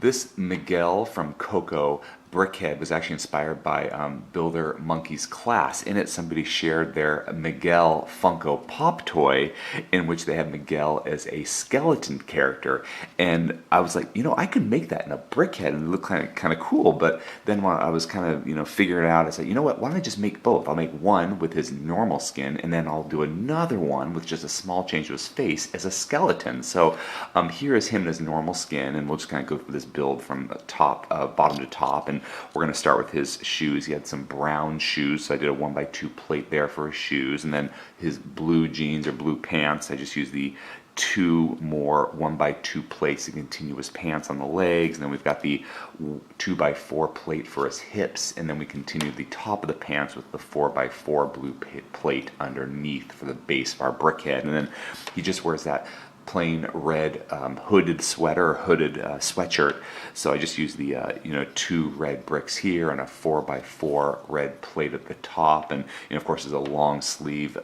This Miguel from Coco BrickHeadz was actually inspired by Builder Monkey's class. In it, somebody shared their Miguel Funko Pop toy, in which they had Miguel as a skeleton character. And I was like, I could make that in a BrickHeadz and it looked kind of cool. But then when I was kind of, figuring it out, I said, you know what, why don't I just make both? I'll make one with his normal skin, and then I'll do another one with just a small change to his face as a skeleton. So here is him in his normal skin, and we'll just kind of go through this build from bottom to top. And we're going to start with his shoes. He had some brown shoes, so I did a 1x2 plate there for his shoes. And then his blue jeans or blue pants, I just used the 2 more 1x2 plates to continue his pants on the legs. And then we've got the 2x4 plate for his hips. And then we continue the top of the pants with the 4x4 blue plate underneath for the base of our BrickHeadz. And then he just wears that plain red hooded sweater or hooded sweatshirt. So I just used the 2 red bricks here and a 4x4 red plate at the top, and of course there's a long sleeve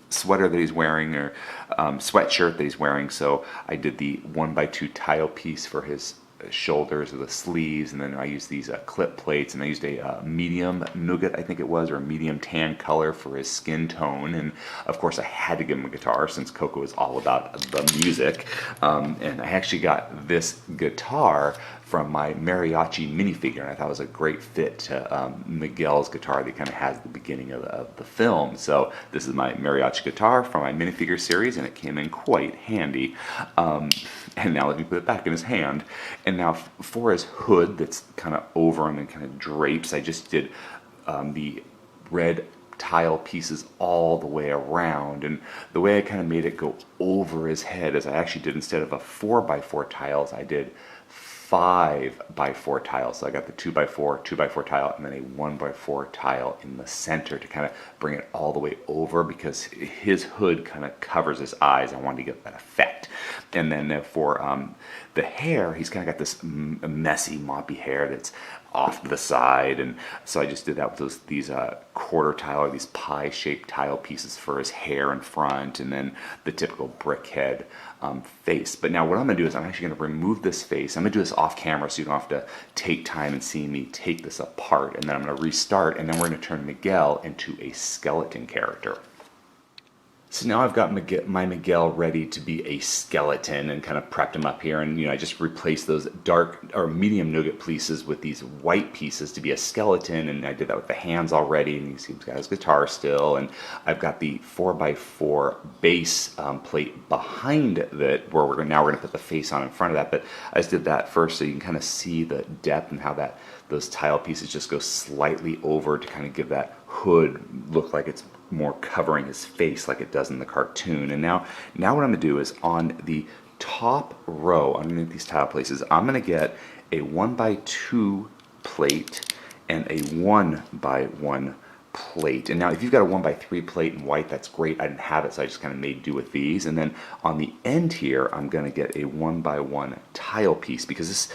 sweater that he's wearing, or sweatshirt that he's wearing. So I did the 1x2 tile piece for his shoulders or the sleeves, and then I used these clip plates, and I used a medium nougat, I think it was, or a medium tan color for his skin tone. And of course I had to give him a guitar since Coco is all about the music, and I actually got this guitar from my mariachi minifigure, and I thought it was a great fit to Miguel's guitar that kind of has the beginning of the film. So this is my mariachi guitar from my minifigure series, and it came in quite handy. And now let me put it back in his hand. And now for his hood that's kind of over him and kind of drapes, I just did the red tile pieces all the way around. And the way I kind of made it go over his head is I actually did, instead of a 4x4 tiles, I did 5x4 tiles. So I got the 2x4 tile, and then a 1x4 tile in the center to kind of bring it all the way over, because his hood kind of covers his eyes. I wanted to get that effect. And then for the hair, he's kind of got this messy, moppy hair that's off to the side, and so I just did that with these quarter tile, or these pie-shaped tile pieces for his hair in front, and then the typical BrickHeadz face. But now what I'm going to do is I'm actually going to remove this face. I'm going to do this off camera so you don't have to take time and see me take this apart, and then I'm going to restart, and then we're going to turn Miguel into a skeleton character. So now I've got my Miguel ready to be a skeleton, and kind of prepped him up here, and I just replaced those dark or medium nougat pieces with these white pieces to be a skeleton, and I did that with the hands already, and you see he's got his guitar still, and I've got the 4x4 base plate behind that, where now we're going to put the face on in front of that. But I just did that first so you can kind of see the depth and how those tile pieces just go slightly over to kind of give that hood look like it's more covering his face like it does in the cartoon. And now what I'm going to do is, on the top row underneath these tile places, I'm going to get a 1x2 plate and a 1x1 plate. And now if you've got a 1x3 plate in white, that's great. I didn't have it, so I just kind of made do with these. And then on the end here, I'm going to get a 1x1 tile piece, because this,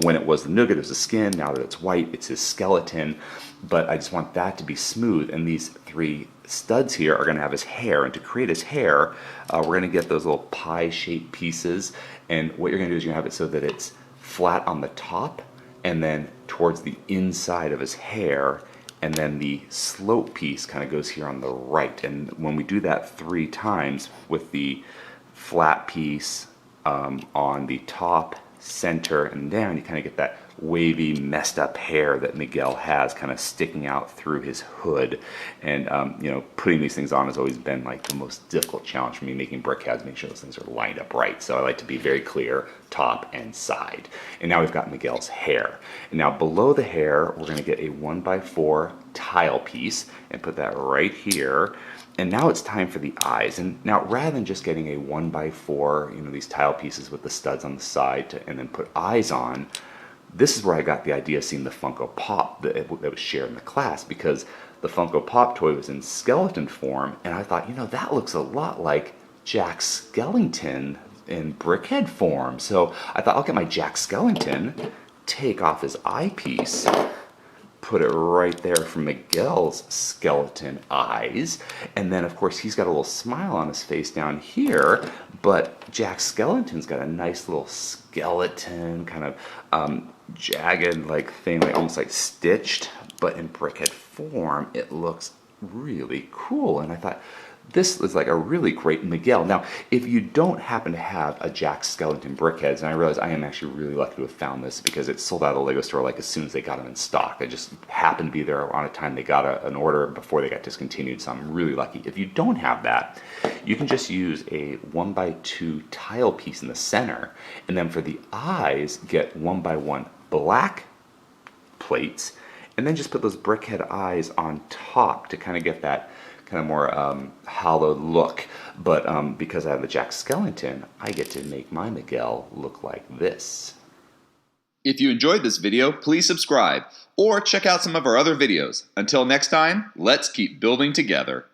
when it was the nougat, it was the skin. Now that it's white, it's his skeleton. But I just want that to be smooth, and these 3 studs here are going to have his hair. And to create his hair, we're going to get those little pie-shaped pieces, and what you're going to do is you're going to have it so that it's flat on the top, and then towards the inside of his hair, and then the slope piece kind of goes here on the right. And when we do that 3 times with the flat piece on the top, center, and down, you kind of get that wavy, messed up hair that Miguel has kind of sticking out through his hood. And putting these things on has always been like the most difficult challenge for me, making BrickHeadz, make sure those things are lined up right. So I like to be very clear, top and side. And now we've got Miguel's hair. And now below the hair, we're going to get a 1x4 tile piece and put that right here. And now it's time for the eyes. And now, rather than just getting a 1x4, these tile pieces with the studs on the side and then put eyes on, this is where I got the idea of seeing the Funko Pop that was shared in the class, because the Funko Pop toy was in skeleton form, and I thought, that looks a lot like Jack Skellington in BrickHeadz form. So I thought, I'll get my Jack Skellington, take off his eyepiece, put it right there for Miguel's skeleton eyes. And then, of course, he's got a little smile on his face down here, but Jack's skeleton's got a nice little skeleton, kind of jagged like thing, like almost like stitched, but in BrickHead form. It looks really cool, and I thought this is like a really great Miguel. Now, if you don't happen to have a Jack Skellington BrickHeadz, and I realize I am actually really lucky to have found this because it sold out of the Lego store like as soon as they got them in stock. They just happened to be there on a time they got an order before they got discontinued, so I'm really lucky. If you don't have that, you can just use a 1x2 tile piece in the center, and then for the eyes, get 1x1 black plates, and then just put those BrickHead eyes on top to kind of get that kind of more hollowed look. But because I have the Jack Skellington, I get to make my Miguel look like this. If you enjoyed this video, please subscribe or check out some of our other videos. Until next time, let's keep building together.